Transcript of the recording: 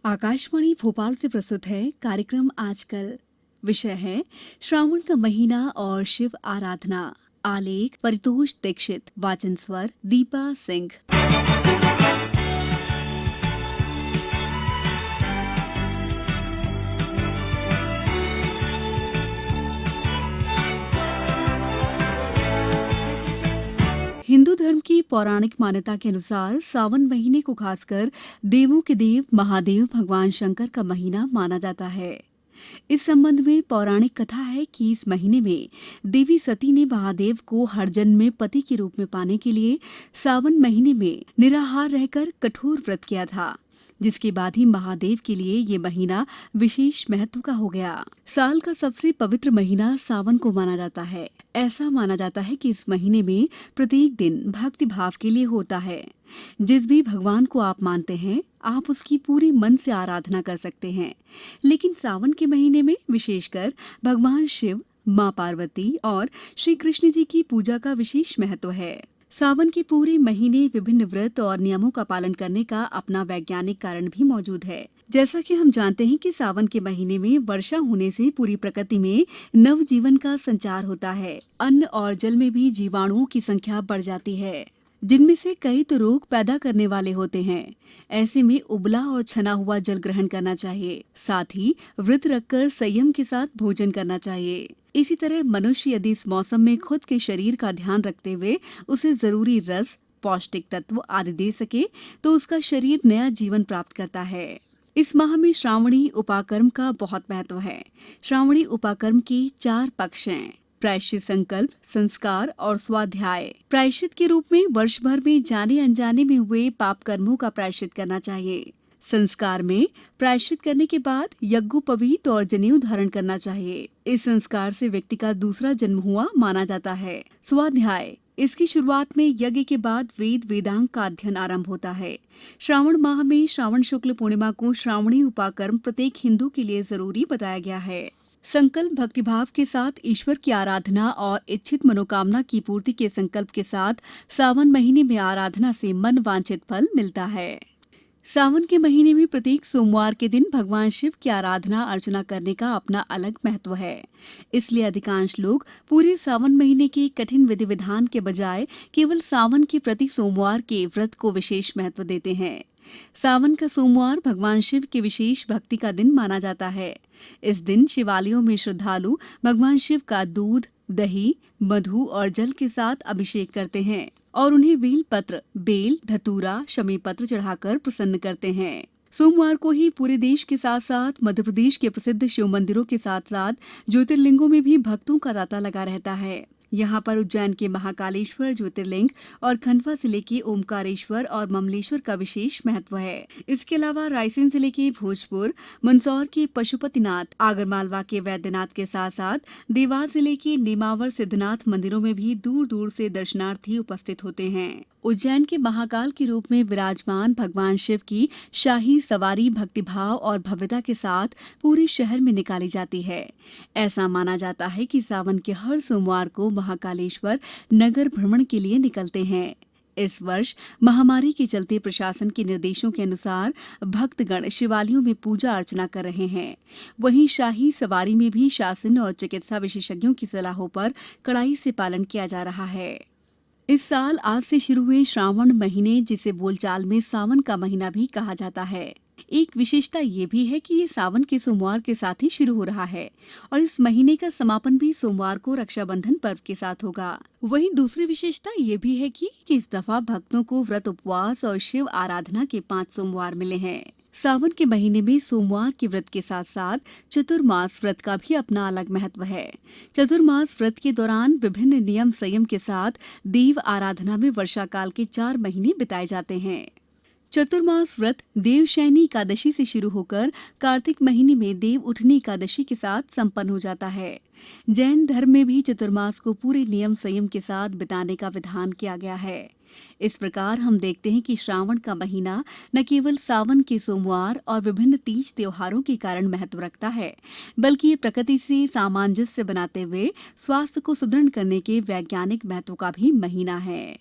आकाशवाणी भोपाल से प्रस्तुत है कार्यक्रम आजकल। विषय है श्रावण का महीना और शिव आराधना। आलेख परितोष दीक्षित, वाचन स्वर दीपा सिंह। हिंदू धर्म की पौराणिक मान्यता के अनुसार सावन महीने को खासकर देवों के देव महादेव भगवान शंकर का महीना माना जाता है। इस संबंध में पौराणिक कथा है कि इस महीने में देवी सती ने महादेव को हर जन्म में पति के रूप में पाने के लिए सावन महीने में निराहार रहकर कठोर व्रत किया था, जिसके बाद ही महादेव के लिए ये महीना विशेष महत्व का हो गया। साल का सबसे पवित्र महीना सावन को माना जाता है। ऐसा माना जाता है कि इस महीने में प्रत्येक दिन भक्ति भाव के लिए होता है। जिस भी भगवान को आप मानते हैं, आप उसकी पूरी मन से आराधना कर सकते हैं। लेकिन सावन के महीने में विशेषकर भगवान शिव, माँ पार्वती और श्री कृष्ण जी की पूजा का विशेष महत्व है। सावन के पूरे महीने विभिन्न व्रत और नियमों का पालन करने का अपना वैज्ञानिक कारण भी मौजूद है। जैसा कि हम जानते हैं कि सावन के महीने में वर्षा होने से पूरी प्रकृति में नव जीवन का संचार होता है। अन्न और जल में भी जीवाणुओं की संख्या बढ़ जाती है, जिनमें से कई तो रोग पैदा करने वाले होते हैं। ऐसे में उबला और छना हुआ जल ग्रहण करना चाहिए। साथ ही व्रत रखकर संयम के साथ भोजन करना चाहिए। इसी तरह मनुष्य यदि इस मौसम में खुद के शरीर का ध्यान रखते हुए उसे जरूरी रस, पौष्टिक तत्व आदि दे सके तो उसका शरीर नया जीवन प्राप्त करता है। इस माह में श्रावणी उपाकर्म का बहुत महत्व है। श्रावणी उपाकर्म के 4 पक्ष हैं: प्रायश्चित, संकल्प, संस्कार और स्वाध्याय। प्रायश्चित के रूप में वर्ष भर में जाने अनजाने में हुए पाप कर्मों का प्रायश्चित करना चाहिए। संस्कार में प्रायश्चित करने के बाद यज्ञोपवीत और जनेऊ धारण करना चाहिए। इस संस्कार से व्यक्ति का दूसरा जन्म हुआ माना जाता है। स्वाध्याय, इसकी शुरुआत में यज्ञ के बाद वेद वेदांग का अध्ययन आरंभ होता है। श्रावण माह में श्रावण शुक्ल पूर्णिमा को श्रावणी उपाकर्म प्रत्येक हिंदू के लिए जरूरी बताया गया है। संकल्प भक्तिभाव के साथ ईश्वर की आराधना और इच्छित मनोकामना की पूर्ति के संकल्प के साथ सावन महीने में आराधना से मन वांछित फल मिलता है। सावन के महीने में प्रत्येक सोमवार के दिन भगवान शिव की आराधना अर्चना करने का अपना अलग महत्व है। इसलिए अधिकांश लोग पूरे सावन महीने के कठिन विधि विधान के बजाय केवल सावन के प्रति सोमवार के व्रत को विशेष महत्व देते हैं। सावन का सोमवार भगवान शिव के विशेष भक्ति का दिन माना जाता है। इस दिन शिवालयों में श्रद्धालु भगवान शिव का दूध, दही, मधु और जल के साथ अभिषेक करते हैं और उन्हें बेल पत्र, बेल, धतूरा, शमी पत्र चढ़ाकर प्रसन्न करते हैं। सोमवार को ही पूरे देश के साथ साथ मध्य प्रदेश के प्रसिद्ध शिव मंदिरों के साथ साथ ज्योतिर्लिंगों में भी भक्तों का तांता लगा रहता है। यहाँ पर उज्जैन के महाकालेश्वर ज्योतिर्लिंग और खंडवा जिले के ओमकारेश्वर और ममलेश्वर का विशेष महत्व है। इसके अलावा रायसेन जिले के भोजपुर, मंदसौर के पशुपतिनाथ, आगरमालवा के वैद्यनाथ के साथ साथ देवास जिले के नेमावर सिद्धनाथ मंदिरों में भी दूर दूर से दर्शनार्थी उपस्थित होते हैं। उज्जैन के महाकाल के रूप में विराजमान भगवान शिव की शाही सवारी भक्तिभाव और भव्यता के साथ पूरे शहर में निकाली जाती है। ऐसा माना जाता है कि सावन के हर सोमवार को महाकालेश्वर नगर भ्रमण के लिए निकलते हैं। इस वर्ष महामारी के चलते प्रशासन के निर्देशों के अनुसार भक्तगण शिवालयों में पूजा अर्चना कर रहे हैं। वहीं शाही सवारी में भी शासन और चिकित्सा विशेषज्ञों की सलाहों पर कड़ाई से पालन किया जा रहा है। इस साल आज से शुरू हुए श्रावण महीने, जिसे बोलचाल में सावन का महीना भी कहा जाता है, एक विशेषता ये भी है कि ये सावन के सोमवार के साथ ही शुरू हो रहा है और इस महीने का समापन भी सोमवार को रक्षाबंधन पर्व के साथ होगा। वहीं दूसरी विशेषता ये भी है कि इस दफा भक्तों को व्रत, उपवास और शिव आराधना के 5 सोमवार मिले हैं। सावन के महीने में सोमवार के व्रत के साथ साथ चतुर्मास व्रत का भी अपना अलग महत्व है। चतुर्मास व्रत के दौरान विभिन्न नियम संयम के साथ देव आराधना में वर्षा काल के 4 महीने बिताए जाते हैं। चतुर्मास व्रत देवशयनी एकादशी से शुरू होकर कार्तिक महीने में देव उठनी एकादशी के साथ संपन्न हो जाता है। जैन धर्म में भी चतुर्मास को पूरे नियम संयम के साथ बिताने का विधान किया गया है। इस प्रकार हम देखते हैं कि श्रावण का महीना न केवल सावन के सोमवार और विभिन्न तीज त्योहारों के कारण महत्व रखता है, बल्कि ये प्रकृति से सामंजस्य बनाते हुए स्वास्थ्य को सुदृढ़ करने के वैज्ञानिक महत्व का भी महीना है।